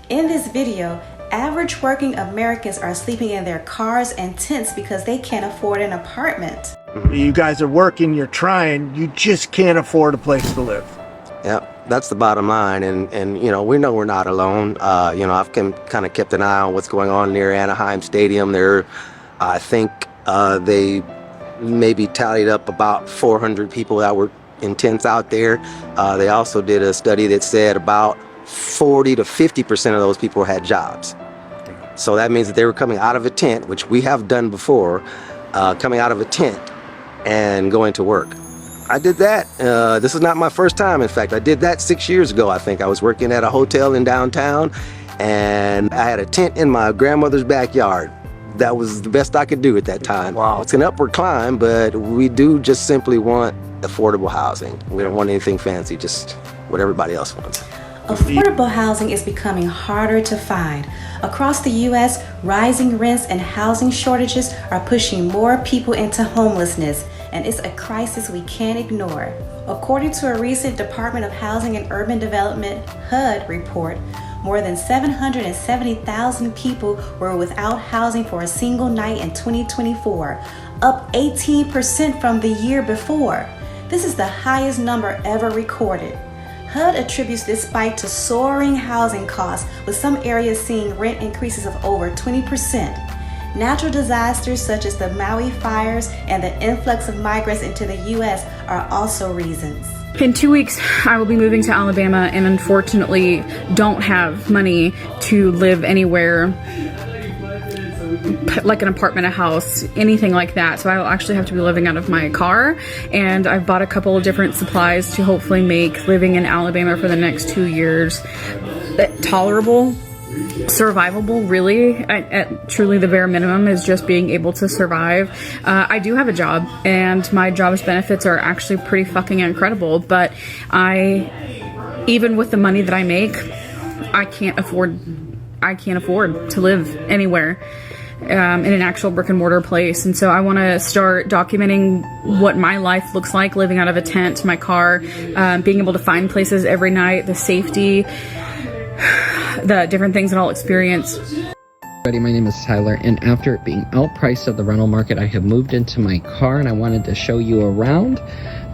In this video, average working Americans are sleeping in their cars and tents because they can't afford an apartment. You guys are working, you're trying, you just can't afford a place to live. Yeah, that's the bottom line, and you know we're not alone. You know, I've kind of kept an eye on what's going on near Anaheim Stadium. There, I think they maybe tallied up about 400 people that were in tents out there. They also did a study that said about 40 to 50% of those people had jobs. So that means that they were coming out of a tent, which we have done before, coming out of a tent and going to work. I did that. This is not my first time. In fact, I did that 6 years ago. I think I was working at a hotel in downtown and I had a tent in my grandmother's backyard. That was the best I could do at that time. Wow. It's an upward climb, but we do just simply want affordable housing. We don't want anything fancy, just what everybody else wants. Affordable housing is becoming harder to find. Across the U.S., rising rents and housing shortages are pushing more people into homelessness, and it's a crisis we can't ignore. According to a recent Department of Housing and Urban Development HUD report, more than 770,000 people were without housing for a single night in 2024, up 18% from the year before. This is the highest number ever recorded. HUD attributes this spike to soaring housing costs, with some areas seeing rent increases of over 20%. Natural disasters such as the Maui fires and the influx of migrants into the U.S. are also reasons. In 2 weeks, I will be moving to Alabama and unfortunately don't have money to live anywhere like an apartment, a house, anything like that. So I will actually have to be living out of my car, and I've bought a couple of different supplies to hopefully make living in Alabama for the next 2 years tolerable, survivable, really. At truly the bare minimum is just being able to survive. I do have a job, and my job's benefits are actually pretty fucking incredible, but even with the money that I make, I can't afford to live anywhere in an actual brick and mortar place. And so I want to start documenting what my life looks like living out of a tent, my car, being able to find places every night, the safety, the different things that I'll experience. My name is Tyler, and after it being outpriced at the rental market, I have moved into my car and I wanted to show you around.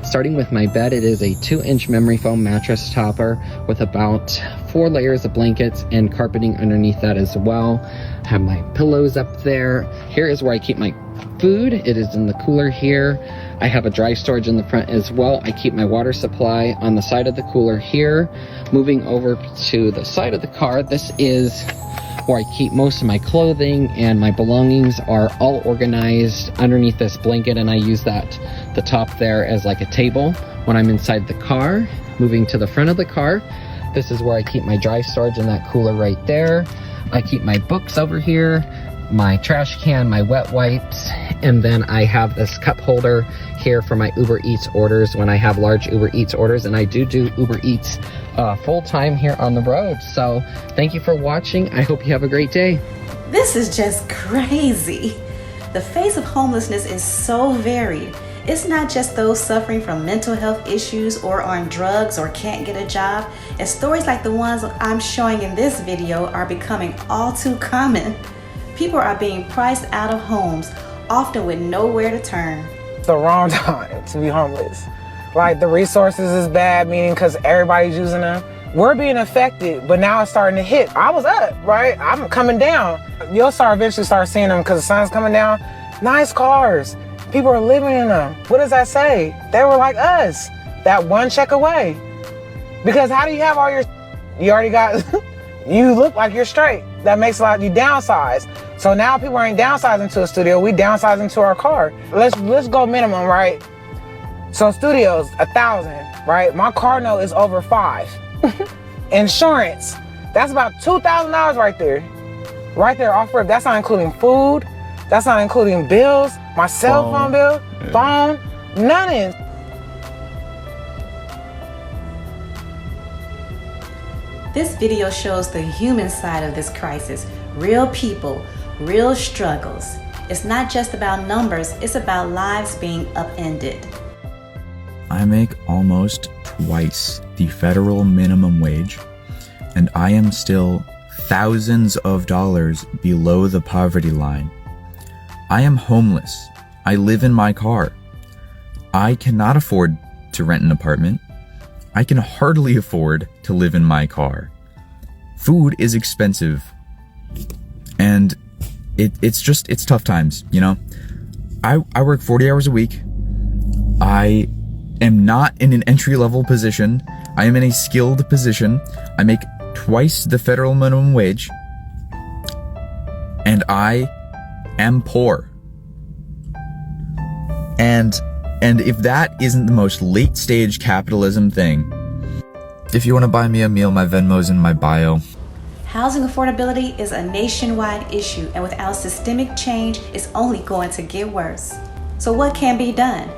Starting with my bed, it is a 2-inch memory foam mattress topper with about 4 layers of blankets and carpeting underneath that as well. I have my pillows up there. Here is where I keep my food. It is in the cooler here. I have a dry storage in the front as well. I keep my water supply on the side of the cooler here. Moving over to the side of the car, this is where I keep most of my clothing, and my belongings are all organized underneath this blanket, and I use the top there as like a table when I'm inside the car. Moving to the front of the car, this is where I keep my dry storage in that cooler right there. I keep my books over here, my trash can, my wet wipes, and then I have this cup holder here for my Uber Eats orders when I have large Uber Eats orders, and I do Uber Eats full-time here on the road. So thank you for watching. I hope you have a great day. This is just crazy. The face of homelessness is so varied. It's not just those suffering from mental health issues or on drugs or can't get a job. And stories like the ones I'm showing in this video are becoming all too common. People are being priced out of homes, often with nowhere to turn. It's the wrong time to be homeless. Like, the resources is bad, meaning because everybody's using them. We're being affected, but now it's starting to hit. I was up, right? I'm coming down. You'll eventually start seeing them because the sun's coming down. Nice cars. People are living in them. What does that say? They were like us, that one check away. Because how do you have all your, you already got, you look like you're straight. That makes a lot, you downsize. So now people ain't downsizing to a studio, we downsizing to our car. Let's go minimum, right? So studios, 1,000, right? My car note is over 5. Insurance, that's about $2,000 right there. Right there off rip. That's not including food. That's not including bills, my cell phone bill, phone, none. This video shows the human side of this crisis. Real people, real struggles. It's not just about numbers, it's about lives being upended. I make almost twice the federal minimum wage, and I am still thousands of dollars below the poverty line. I am homeless. I live in my car. I cannot afford to rent an apartment. I can hardly afford to live in my car. Food is expensive. And it's tough times, you know? I work 40 hours a week. I am not in an entry-level position. I am in a skilled position. I make twice the federal minimum wage. And I am poor. And if that isn't the most late-stage capitalism thing, if you want to buy me a meal, my Venmo's in my bio. Housing affordability is a nationwide issue, and without systemic change, it's only going to get worse. So what can be done?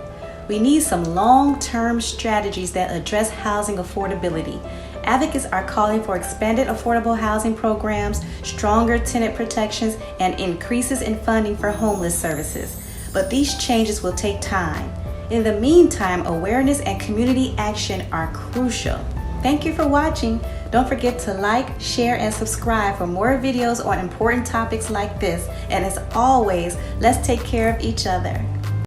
We need some long-term strategies that address housing affordability. Advocates are calling for expanded affordable housing programs, stronger tenant protections, and increases in funding for homeless services. But these changes will take time. In the meantime, awareness and community action are crucial. Thank you for watching. Don't forget to like, share, and subscribe for more videos on important topics like this. And as always, let's take care of each other.